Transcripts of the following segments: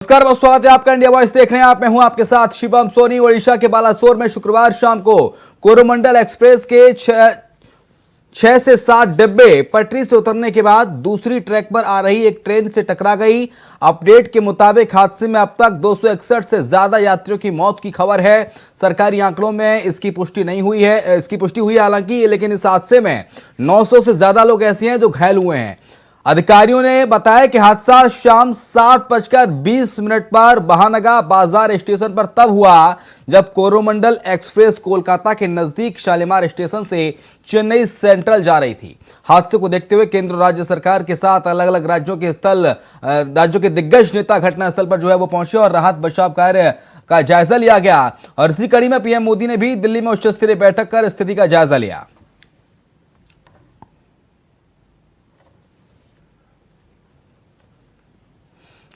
नमस्कार, बहुत स्वागत है आपका इंडिया वॉइस देख रहे हैं आप। मैं हूं आपके साथ शिवम सोनी। ओडिशा के बालासोर में शुक्रवार शाम को कोरोमंडल एक्सप्रेस के 6 से 7 डिब्बे पटरी से उतरने के बाद दूसरी ट्रैक पर आ रही एक ट्रेन से टकरा गई। अपडेट के मुताबिक हादसे में अब तक 261 से ज्यादा यात्रियों की मौत की खबर है। सरकारी आंकड़ों में इसकी पुष्टि नहीं हुई है, इसकी पुष्टि हुई हालांकि, लेकिन इस हादसे में 900 से ज्यादा लोग ऐसे हैं जो घायल हुए हैं। अधिकारियों ने बताया कि हादसा शाम 7:20 पर बहानगा बाजार स्टेशन पर तब हुआ जब कोरोमंडल एक्सप्रेस कोलकाता के नजदीक शालीमार स्टेशन से चेन्नई सेंट्रल जा रही थी। हादसे को देखते हुए केंद्र राज्य सरकार के साथ अलग अलग राज्यों के दिग्गज नेता घटनास्थल पर जो है वो पहुंचे और राहत बचाव कार्य का जायजा लिया गया। और इसी कड़ी में पीएम मोदी ने भी दिल्ली में उच्च स्तरीय बैठक कर स्थिति का जायजा लिया।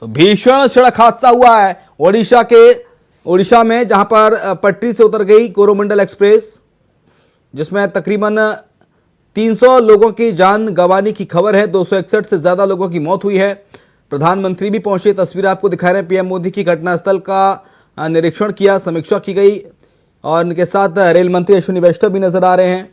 तो भीषण सड़क हादसा हुआ है ओडिशा में, जहां पर पटरी से उतर गई कोरोमंडल एक्सप्रेस, जिसमें तकरीबन 300 लोगों की जान गंवाने की खबर है। 261 से ज्यादा लोगों की मौत हुई है। प्रधानमंत्री भी पहुंचे, तस्वीर आपको दिखा रहे हैं। पीएम मोदी की घटनास्थल का निरीक्षण किया, समीक्षा की गई और उनके साथ रेल मंत्री अश्विनी वैष्णव भी नजर आ रहे हैं।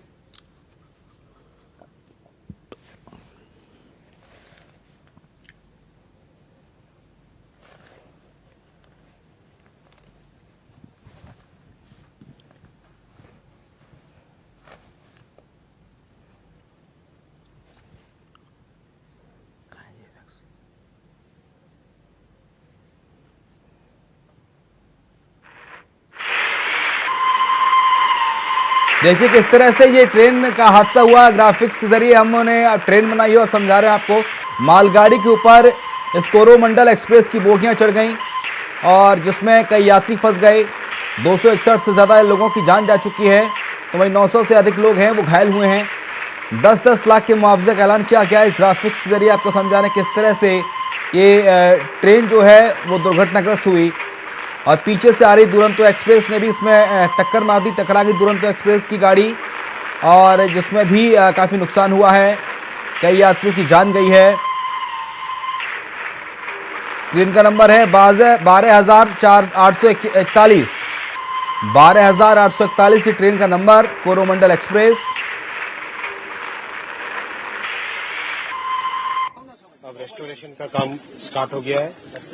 देखिए किस तरह से ये ट्रेन का हादसा हुआ। ग्राफिक्स के जरिए हमने ट्रेन बनाई और समझा रहे हैं आपको। मालगाड़ी के ऊपर इस कोरोमंडल एक्सप्रेस की बोगियां चढ़ गईं और जिसमें कई यात्री फंस गए। 261 से ज़्यादा लोगों की जान जा चुकी है, तो वहीं 900 से अधिक लोग हैं वो घायल हुए हैं। 10-10 लाख के मुआवजे का ऐलान किया गया है। ग्राफिक्स के जरिए आपको समझा रहे हैं किस तरह से ये ट्रेन जो है वो दुर्घटनाग्रस्त हुई और पीछे से आ रही दुरंतो एक्सप्रेस ने भी इसमें टक्कर मार दी, टकरा गई दुरंतो एक्सप्रेस की गाड़ी, और जिसमें भी काफ़ी नुकसान हुआ है। कई यात्रियों की जान गई है। ट्रेन का नंबर है 12,841। 12,841 ये ट्रेन का नंबर, कोरोमंडल एक्सप्रेस। रेस्टोरेशन का काम स्टार्ट हो गया है।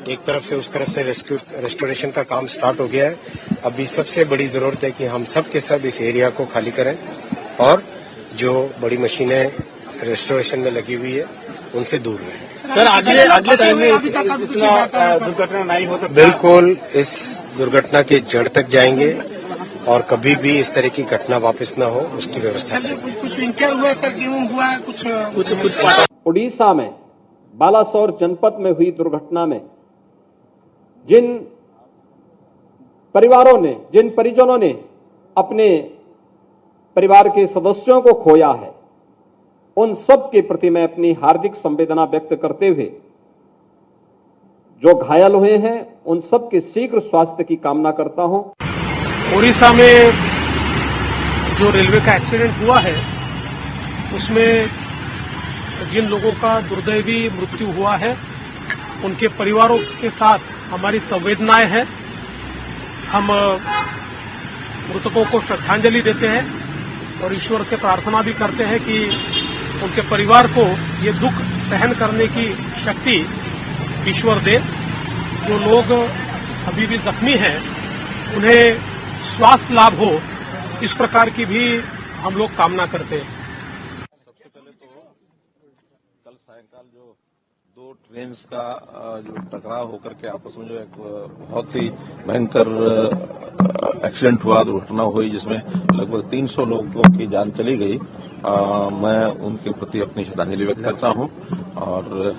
एक तरफ से उस तरफ से रेस्टोरेशन का काम स्टार्ट हो गया है। अभी सबसे बड़ी जरूरत है कि हम सब के सब इस एरिया को खाली करें और जो बड़ी मशीनें रेस्टोरेशन में लगी हुई है उनसे दूर रहें। सर अगले टाइम में इतना दुर्घटना नहीं हो तो बिल्कुल इस दुर्घटना के जड़ तक जाएंगे और कभी भी इस तरह की घटना वापस न हो उसकी व्यवस्था करेंगे। कुछ इंक्वायर हुआ सर, क्यों हुआ कुछ उड़ीसा में बालासोर जनपद में हुई दुर्घटना में जिन परिजनों ने अपने परिवार के सदस्यों को खोया है, उन सब के प्रति मैं अपनी हार्दिक संवेदना व्यक्त करते हुए जो घायल हुए हैं उन सब के शीघ्र स्वास्थ्य की कामना करता हूं। उड़ीसा में जो रेलवे का एक्सीडेंट हुआ है उसमें जिन लोगों का दुर्दैवी मृत्यु हुआ है उनके परिवारों के साथ हमारी संवेदनाएं हैं। हम मृतकों को श्रद्धांजलि देते हैं और ईश्वर से प्रार्थना भी करते हैं कि उनके परिवार को ये दुख सहन करने की शक्ति ईश्वर दे। जो लोग अभी भी जख्मी हैं उन्हें स्वास्थ्य लाभ हो, इस प्रकार की भी हम लोग कामना करते हैं। कल सायंकाल जो 2 ट्रेन्स का जो टकराव होकर के आपस में जो एक बहुत ही भयंकर एक्सीडेंट हुआ, दुर्घटना हुई, जिसमें लगभग 300 लोगों की जान चली गई। मैं उनके प्रति अपनी श्रद्धांजलि व्यक्त करता हूं और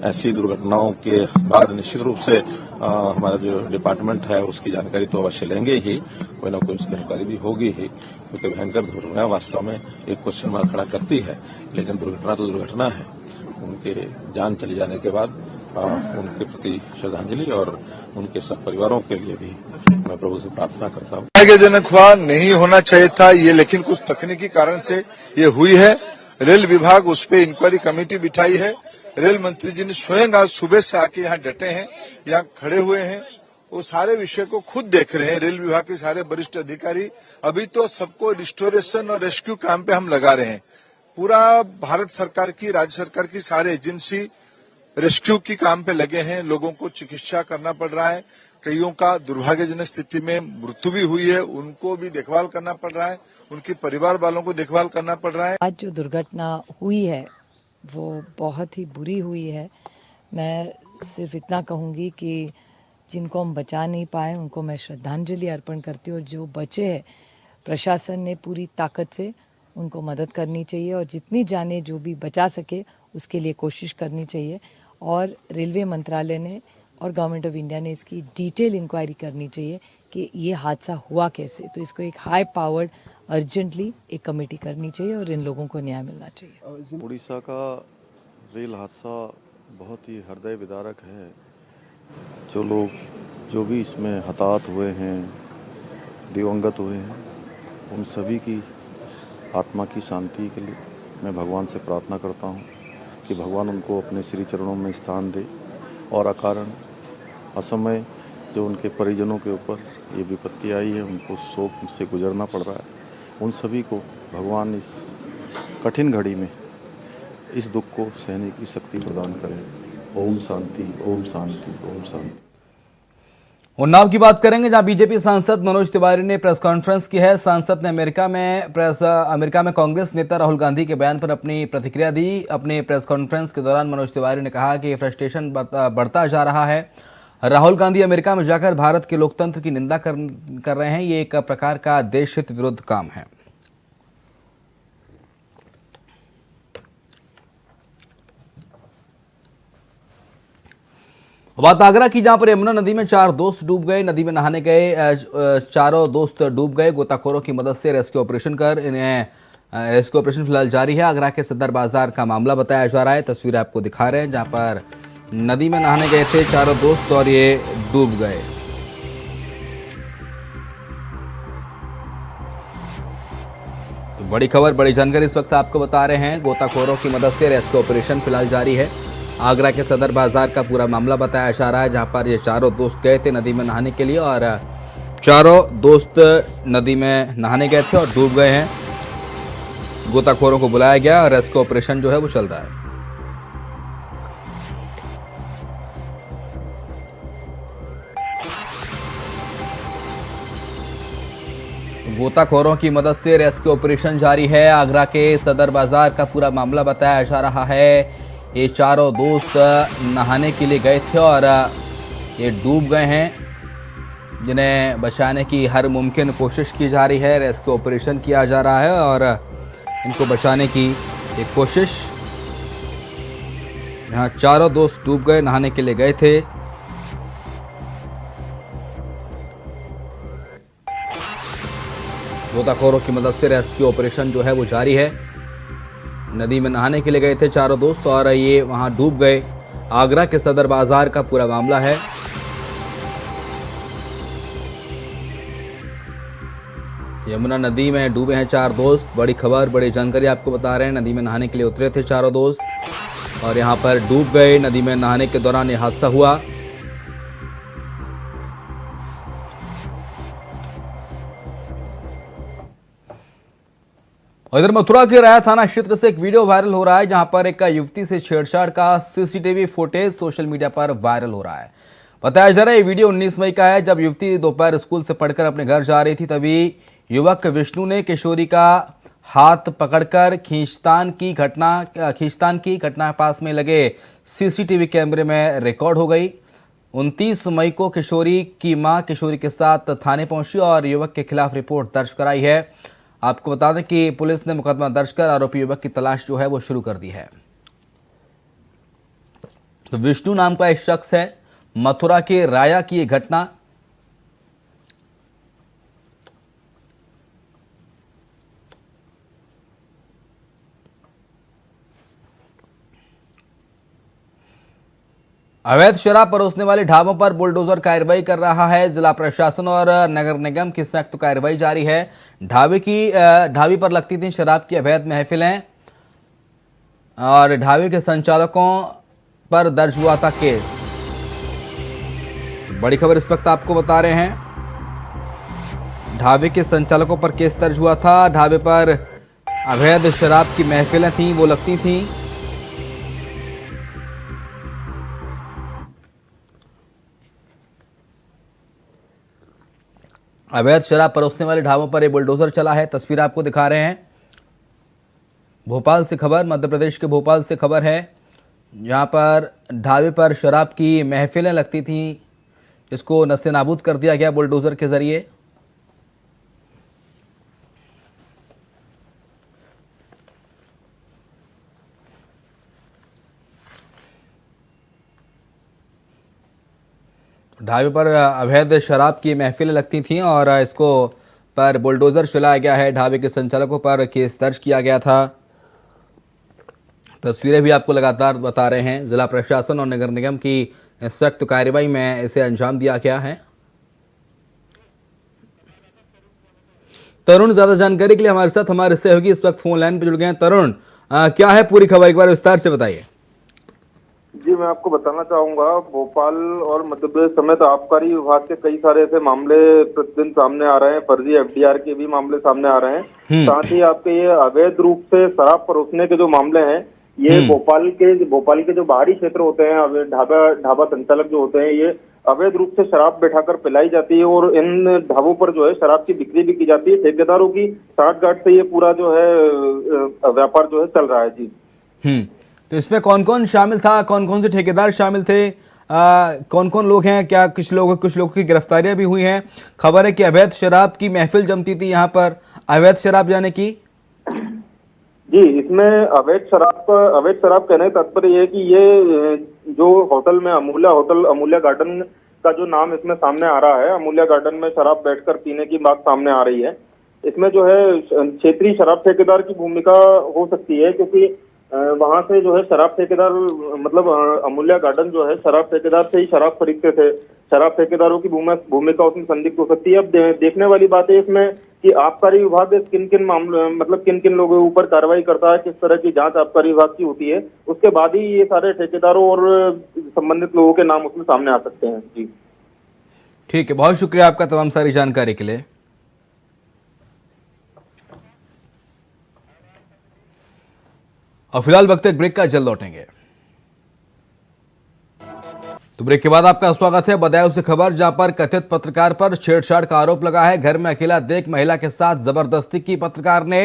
ऐसी दुर्घटनाओं के बाद निश्चित रूप से हमारा जो डिपार्टमेंट है उसकी जानकारी तो अवश्य लेंगे ही, कोई ना कोई उसकी जानकारी भी होगी ही, क्योंकि भयंकर दुर्घटना वास्तव में एक क्वेश्चन मार्क खड़ा करती है। लेकिन दुर्घटना तो दुर्घटना है। उनके जान चली जाने के बाद उनके प्रति श्रद्धांजलि और उनके सब परिवारों के लिए भी मैं प्रभु से प्रार्थना करता हूँ। दुर्भाग्यजनक हुआ, नहीं होना चाहिए था ये, लेकिन कुछ तकनीकी कारण से ये हुई है। रेल विभाग उस पर इंक्वायरी कमेटी बिठाई है रेल मंत्री जी ने स्वयं आज सुबह से आके यहाँ डटे हैं, यहाँ खड़े हुए हैं, वो सारे विषय को खुद देख रहे हैं। रेल विभाग के सारे वरिष्ठ अधिकारी अभी तो सबको रिस्टोरेशन और रेस्क्यू काम पे हम लगा रहे हैं। पूरा भारत सरकार की, राज्य सरकार की सारे एजेंसी रेस्क्यू की काम पे लगे हैं। लोगों को चिकित्सा करना पड़ रहा है, कईयों का दुर्भाग्यजनक स्थिति में मृत्यु भी हुई है, उनको भी देखभाल करना पड़ रहा है, उनके परिवार वालों को देखभाल करना पड़ रहा है। आज जो दुर्घटना हुई है वो बहुत ही बुरी हुई है। मैं सिर्फ इतना कहूँगी कि जिनको हम बचा नहीं पाए उनको मैं श्रद्धांजलि अर्पण करती हूँ, और जो बचे हैं प्रशासन ने पूरी ताकत से उनको मदद करनी चाहिए, और जितनी जाने जो भी बचा सके उसके लिए कोशिश करनी चाहिए। और रेलवे मंत्रालय ने और गवर्नमेंट ऑफ इंडिया ने इसकी डिटेल इंक्वायरी करनी चाहिए कि ये हादसा हुआ कैसे। तो इसको एक हाई पावर्ड अर्जेंटली एक कमेटी करनी चाहिए और इन लोगों को न्याय मिलना चाहिए। उड़ीसा का रेल हादसा बहुत ही हृदय विदारक है। जो लोग जो भी इसमें हताहत हुए हैं, दिवंगत हुए हैं, उन सभी की आत्मा की शांति के लिए मैं भगवान से प्रार्थना करता हूँ कि भगवान उनको अपने श्री चरणों में स्थान दे, और अकारण असमय जो उनके परिजनों के ऊपर ये विपत्ति आई है, उनको शोक से गुजरना पड़ रहा है, उन सभी को भगवान इस कठिन घड़ी में इस दुख को सहने की शक्ति प्रदान करें। ओम शांति, ओम शांति, ओम शांति। उन्नाव की बात करेंगे, जहां बीजेपी सांसद मनोज तिवारी ने प्रेस कॉन्फ्रेंस की है। सांसद ने अमेरिका में कांग्रेस नेता राहुल गांधी के बयान पर अपनी प्रतिक्रिया दी। अपने प्रेस कॉन्फ्रेंस के दौरान मनोज तिवारी ने कहा कि फ्रस्ट्रेशन बढ़ता जा रहा है। राहुल गांधी अमेरिका में जाकर भारत के लोकतंत्र की निंदा कर रहे हैं। ये एक प्रकार का देश हित विरुद्ध काम है। बात आगरा की, जहां पर यमुना नदी में 4 दोस्त डूब गए। नदी में नहाने गए चारों दोस्त डूब गए। गोताखोरों की मदद से रेस्क्यू ऑपरेशन फिलहाल जारी है। आगरा के सदर बाजार का मामला बताया जा रहा है। तस्वीर आपको दिखा रहे हैं, जहां पर नदी में नहाने गए थे चारों दोस्त और ये डूब गए। तो बड़ी खबर, बड़ी जानकारी इस वक्त आपको बता रहे हैं। गोताखोरों की मदद से रेस्क्यू ऑपरेशन फिलहाल जारी है। आगरा के सदर बाजार का पूरा मामला बताया जा रहा है, जहां पर ये चारों दोस्त गए थे नदी में नहाने के लिए, और चारों दोस्त नदी में नहाने गए थे और डूब गए हैं। गोताखोरों को बुलाया गया और रेस्क्यू ऑपरेशन जो है वो चल रहा है। गोताखोरों की मदद से रेस्क्यू ऑपरेशन जारी है। आगरा के सदर बाजार का पूरा मामला बताया जा रहा है। ये चारों दोस्त नहाने के लिए गए थे और ये डूब गए हैं, जिन्हें बचाने की हर मुमकिन कोशिश की जा रही है। रेस्क्यू ऑपरेशन किया जा रहा है और इनको बचाने की एक कोशिश। यहाँ चारों दोस्त डूब गए, नहाने के लिए गए थे। गोताखोरों की मदद से रेस्क्यू ऑपरेशन जो है वो जारी है। नदी में नहाने के लिए गए थे चारों दोस्त और ये वहां डूब गए। आगरा के सदर बाजार का पूरा मामला है। यमुना नदी में डूबे हैं 4 दोस्त। बड़ी खबर, बड़ी जानकारी आपको बता रहे हैं। नदी में नहाने के लिए उतरे थे चारों दोस्त और यहां पर डूब गए। नदी में नहाने के दौरान ये हादसा हुआ। इधर मथुरा के राया थाना क्षेत्र से एक वीडियो वायरल हो रहा है, जहां पर एक युवती से छेड़छाड़ का सीसीटीवी फुटेज सोशल मीडिया पर वायरल हो रहा है। बताया जा रहा है ये वीडियो 19 मई का है, जब युवती दोपहर स्कूल से पढ़कर अपने घर जा रही थी। तभी युवक विष्णु ने किशोरी का हाथ पकड़कर खींचतान की घटना पास में लगे सीसीटीवी कैमरे में रिकॉर्ड हो गई। 29 मई को किशोरी की मां किशोरी के साथ थाने पहुंची और युवक के खिलाफ रिपोर्ट दर्ज कराई है। आपको बता दें कि पुलिस ने मुकदमा दर्ज कर आरोपी युवक की तलाश जो है वो शुरू कर दी है। तो विष्णु नाम का एक शख्स है, मथुरा के राया की ये घटना। अवैध शराब परोसने वाले ढाबों पर बुलडोजर कार्रवाई कर रहा है। जिला प्रशासन और नगर निगम की संयुक्त कार्रवाई जारी है। ढाबी पर लगती थी शराब की अवैध महफिलें और ढाबे के संचालकों पर दर्ज हुआ था केस। तो बड़ी खबर इस वक्त आपको बता रहे हैं, ढाबे के संचालकों पर केस दर्ज हुआ था। ढाबे पर अवैध शराब की महफिलें थीं, वो लगती थीं। अवैध शराब परोसने वाले ढाबों पर एक बुलडोजर चला है। तस्वीर आपको दिखा रहे हैं। भोपाल से खबर, मध्य प्रदेश के भोपाल से खबर है, जहां पर ढाबे पर शराब की महफिलें लगती थीं, इसको नस्ते नाबूद कर दिया गया बुलडोजर के जरिए। ढाबे पर अवैध शराब की महफिलें लगती थीं और इसको पर बुलडोजर चलाया गया है। ढाबे के संचालकों पर केस दर्ज किया गया था। तस्वीरें भी आपको लगातार बता रहे हैं। जिला प्रशासन और नगर निगम की सख्त कार्रवाई में इसे अंजाम दिया गया है। तरुण ज्यादा जानकारी के लिए हमारे साथ हमारे सहयोगी इस वक्त फोन लाइन पर जुड़ गए हैं। तरुण, क्या है पूरी खबर, एक बार विस्तार से बताइए। जी, मैं आपको बताना चाहूंगा, भोपाल और मध्य प्रदेश समेत आबकारी विभाग के कई सारे ऐसे मामले प्रतिदिन सामने आ रहे हैं। फर्जी एफडीआर के भी मामले सामने आ रहे हैं। साथ ही आपके ये अवैध रूप से शराब परोसने के जो मामले हैं, ये भोपाल के जो बाहरी क्षेत्र होते हैं, ढाबा संचालक जो होते हैं, ये अवैध रूप से शराब बैठाकर पिलाई जाती है और इन ढाबों पर जो है शराब की बिक्री भी की जाती है। ठेकेदारों की साठगांठ से ये पूरा जो है व्यापार जो है चल रहा है। जी, तो इसमें कौन कौन शामिल था, कौन कौन से ठेकेदार शामिल थे, कौन कौन लोग हैं, क्या कुछ लोगों की गिरफ्तारियां भी हुई हैं? खबर है कि अवैध शराब की महफिल जमती थी यहाँ पर, अवैध शराब यानी कि जी, इसमें अवैध शराब कहने का तात्पर्य ये है कि ये जो होटल में अमूल्या गार्डन का जो नाम इसमें सामने आ रहा है, अमूल्या गार्डन में शराब बैठकर पीने की बात सामने आ रही है। इसमें जो है क्षेत्रीय शराब ठेकेदार की भूमिका हो सकती है, क्योंकि वहां से जो है शराब ठेकेदार, मतलब अमूल्या गार्डन जो है शराब ठेकेदार से ही शराब खरीदते थे। शराब ठेकेदारों की भूमिका उसमें संदिग्ध हो सकती है। अब देखने वाली बात है इसमें कि आबकारी विभाग किन किन लोगों के ऊपर कार्रवाई करता है, किस तरह की जांच आबकारी विभाग की होती है, उसके बाद ही ये सारे ठेकेदारों और संबंधित लोगों के नाम उसमें सामने आ सकते हैं। जी, ठीक है, बहुत शुक्रिया आपका तमाम सारी जानकारी के लिए। और फिलहाल वक्त एक ब्रेक का, जल्द लौटेंगे। तो ब्रेक के बाद आपका स्वागत है बदायूं से खबर, जहां पर कथित पत्रकार पर छेड़छाड़ का आरोप लगा है। घर में अकेला देख महिला के साथ जबरदस्ती की पत्रकार ने।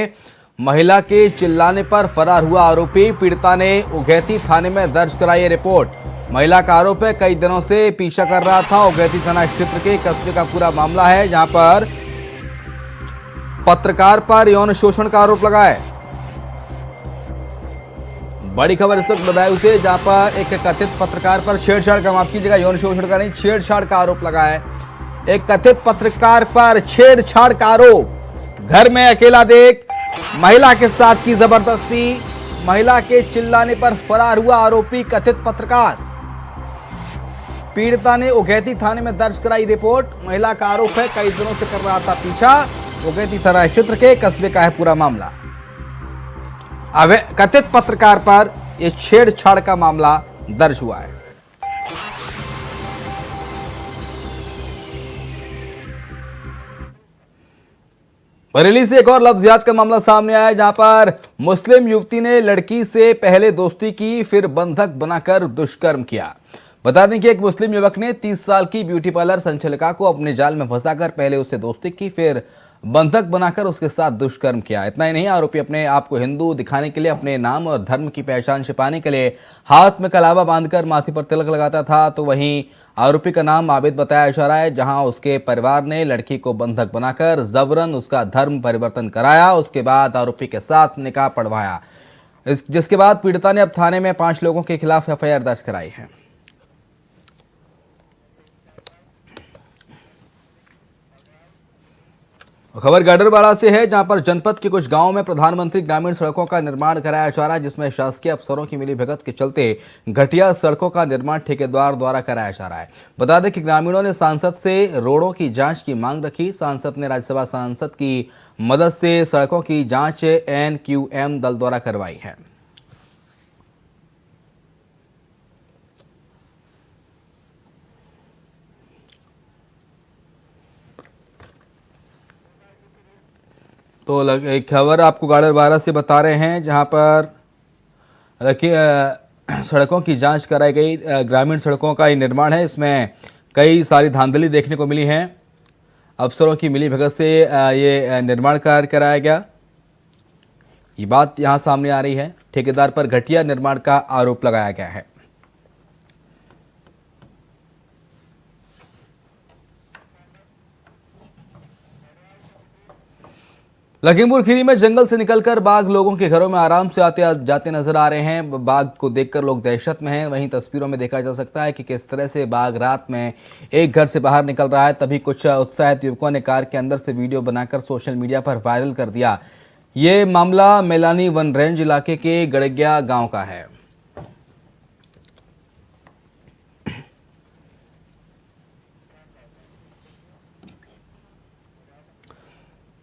महिला के चिल्लाने पर फरार हुआ आरोपी। पीड़िता ने उगैती थाने में दर्ज कराई रिपोर्ट। महिला का आरोप है कई दिनों से पीछा कर रहा था। उगैती थाना क्षेत्र के कस्बे का पूरा मामला है, जहां पर पत्रकार पर यौन शोषण का आरोप लगा है। बड़ी खबर इस वक्त बदायूं से, जहां पर एक कथित पत्रकार पर छेड़छाड़ का, माफ कीजिएगा, यौन शोषण का नहीं, छेड़छाड़ का आरोप लगा है। एक कथित पत्रकार पर छेड़छाड़ का आरोप। घर में अकेला देख महिला के साथ की जबरदस्ती। महिला के चिल्लाने पर फरार हुआ आरोपी कथित पत्रकार। पीड़िता ने उगैती थाने में दर्ज कराई रिपोर्ट। महिला का आरोप है कई दिनों से कर रहा था पीछा। उगैती थाना क्षेत्र के कस्बे का है पूरा मामला। कथित पत्रकार पर यह छेड़छाड़ का मामला दर्ज हुआ है। बरेली से एक और लफ्जियात का मामला सामने आया, जहां पर मुस्लिम युवती ने लड़की से पहले दोस्ती की, फिर बंधक बनाकर दुष्कर्म किया। बता दें कि एक मुस्लिम युवक ने 30 साल की ब्यूटी पार्लर संचालिका को अपने जाल में फंसाकर पहले उससे दोस्ती की, फिर बंधक बनाकर उसके साथ दुष्कर्म किया। इतना ही नहीं, आरोपी अपने आप को हिंदू दिखाने के लिए, अपने नाम और धर्म की पहचान छिपाने के लिए हाथ में कलावा बांधकर माथे पर तिलक लगाता था। तो वहीं आरोपी का नाम आबिद बताया जा रहा है, जहां उसके परिवार ने लड़की को बंधक बनाकर जबरन उसका धर्म परिवर्तन कराया। उसके बाद आरोपी के साथ निकाह पढ़वाया, जिसके बाद पीड़िता ने अब थाने में 5 लोगों के खिलाफ एफआईआर दर्ज कराई है। खबर गाडरवाड़ा से है, जहां पर जनपद के कुछ गांवों में प्रधानमंत्री ग्रामीण सड़कों का निर्माण कराया जा रहा है, जिसमें शासकीय अफसरों की मिलीभगत के चलते घटिया सड़कों का निर्माण ठेकेदार द्वारा कराया जा रहा है। बता दें कि ग्रामीणों ने सांसद से रोडों की जांच की मांग रखी। सांसद ने राज्यसभा सांसद की मदद से सड़कों की जांच एनक्यूएम दल द्वारा करवाई है। तो एक खबर आपको गाड़र 12 से बता रहे हैं, जहां पर सड़कों की जांच कराई गई। ग्रामीण सड़कों का ये निर्माण है, इसमें कई सारी धांधली देखने को मिली है। अफसरों की मिली भगत से ये निर्माण कार्य कराया गया, ये बात यहां सामने आ रही है। ठेकेदार पर घटिया निर्माण का आरोप लगाया गया है। लखीमपुर खीरी में जंगल से निकलकर बाघ लोगों के घरों में आराम से आते जाते नजर आ रहे हैं। बाघ को देखकर लोग दहशत में हैं। वहीं तस्वीरों में देखा जा सकता है कि किस तरह से बाघ रात में एक घर से बाहर निकल रहा है। तभी कुछ उत्साहित युवकों ने कार के अंदर से वीडियो बनाकर सोशल मीडिया पर वायरल कर दिया। ये मामला मैलानी वन रेंज इलाके के गड़गिया गांव का है।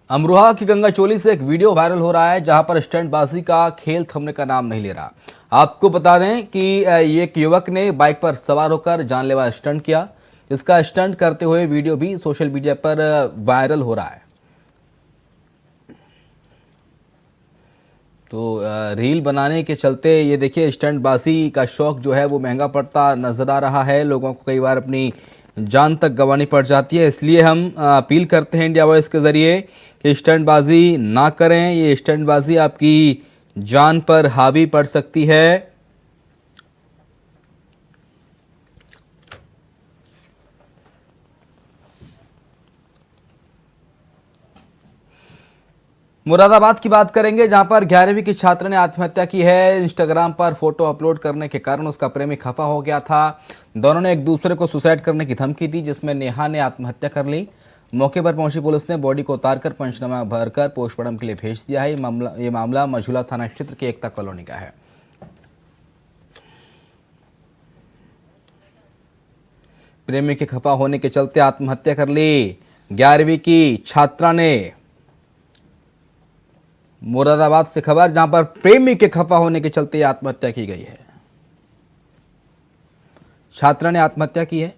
अमरोहा की गंगाचोली से एक वीडियो वायरल हो रहा है, जहां पर स्टंटबाजी का खेल थमने का नाम नहीं ले रहा। आपको बता दें कि एक युवक ने बाइक पर सवार होकर जानलेवा स्टंट किया, जिसका स्टंट करते हुए वीडियो भी सोशल मीडिया पर वायरल हो रहा है। तो रील बनाने के चलते ये देखिए, स्टंटबाजी का शौक जो है वो महंगा पड़ता नजर आ रहा है। लोगों को कई बार अपनी जान तक गंवानी पड़ जाती है। इसलिए हम अपील करते हैं इंडिया वॉइस के जरिए कि स्टंटबाजी ना करें। ये स्टंटबाजी आपकी जान पर हावी पड़ सकती है। मुरादाबाद की बात करेंगे, जहां पर 11वीं की छात्र ने आत्महत्या की है। इंस्टाग्राम पर फोटो अपलोड करने के कारण उसका प्रेमी खफा हो गया था। दोनों ने एक दूसरे को सुसाइड करने की धमकी दी, जिसमें नेहा ने आत्महत्या कर ली। मौके पर पहुंची पुलिस ने बॉडी को उतारकर पंचनामा भरकर पोस्टमार्टम के लिए भेज दिया है। ये मामला मझूला थाना क्षेत्र के एकता कॉलोनी का है। प्रेमी के खफा होने के चलते आत्महत्या कर ली 11वीं की छात्रा ने। मुरादाबाद से खबर, जहां पर प्रेमी के खफा होने के चलते आत्महत्या की गई है। छात्रा ने आत्महत्या की है।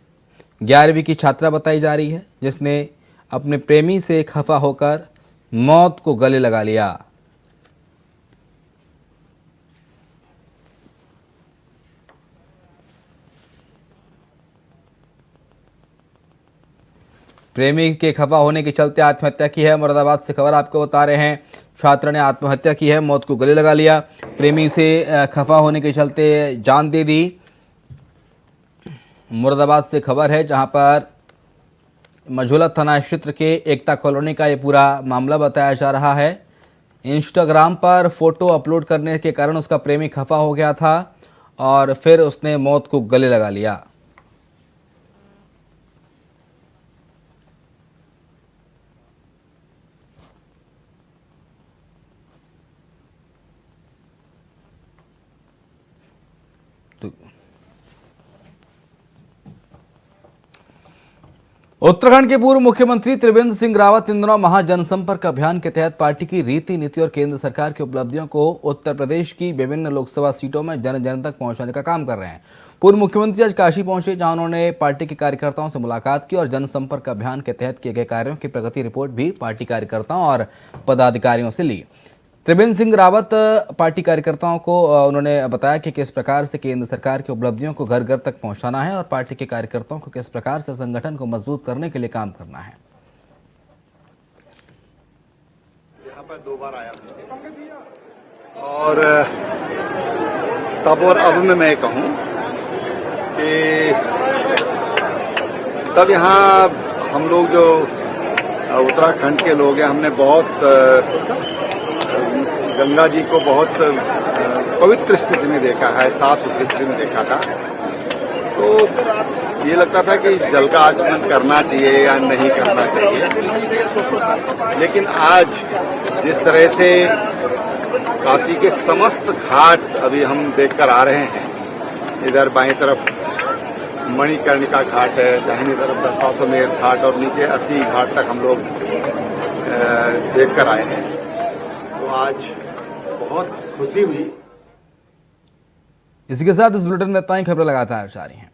11वीं की छात्रा बताई जा रही है, जिसने अपने प्रेमी से खफा होकर मौत को गले लगा लिया। प्रेमी के खफा होने के चलते आत्महत्या की है। मुरादाबाद से खबर आपको बता रहे हैं, छात्र ने आत्महत्या की है, मौत को गले लगा लिया। प्रेमी से खफा होने के चलते जान दे दी। मुरादाबाद से खबर है, जहां पर मझूला थाना क्षेत्र के एकता कॉलोनी का ये पूरा मामला बताया जा रहा है। इंस्टाग्राम पर फोटो अपलोड करने के कारण उसका प्रेमी खफा हो गया था और फिर उसने मौत को गले लगा लिया। उत्तराखंड के पूर्व मुख्यमंत्री त्रिवेंद्र सिंह रावत इन दिनों महाजनसंपर्क अभियान के तहत पार्टी की रीति नीति और केंद्र सरकार की उपलब्धियों को उत्तर प्रदेश की विभिन्न लोकसभा सीटों में जन जन तक पहुंचाने का काम कर रहे हैं। पूर्व मुख्यमंत्री आज काशी पहुंचे, जहां उन्होंने पार्टी के कार्यकर्ताओं से मुलाकात की और जनसंपर्क अभियान के तहत किए गए कार्यों की प्रगति रिपोर्ट भी पार्टी कार्यकर्ताओं और पदाधिकारियों से ली। त्रिवेंद्र सिंह रावत पार्टी कार्यकर्ताओं को उन्होंने बताया कि किस प्रकार से केंद्र सरकार की उपलब्धियों को घर घर तक पहुंचाना है और पार्टी के कार्यकर्ताओं को किस प्रकार से संगठन को मजबूत करने के लिए काम करना है। यहाँ पर 2 बार आया और तब और अब में मैं कहूँ कि तब यहाँ हम लोग जो उत्तराखंड के लोग हैं, हमने बहुत गंगा जी को बहुत पवित्र स्थिति में देखा है, साफ सुथरी स्थिति में देखा था। तो ये लगता था कि जल का आचमन करना चाहिए या नहीं करना चाहिए, लेकिन आज जिस तरह से काशी के समस्त घाट अभी हम देखकर आ रहे हैं, इधर बाएं तरफ मणिकर्णिका घाट है, दाहिनी तरफ दशाश्वमेध घाट और नीचे 80 घाट तक हम लोग देखकर आए हैं, तो आज बहुत खुशी हुई। इसी के साथ इस बुलेटिन में इतना ही। खबरें लगातार जारी हैं।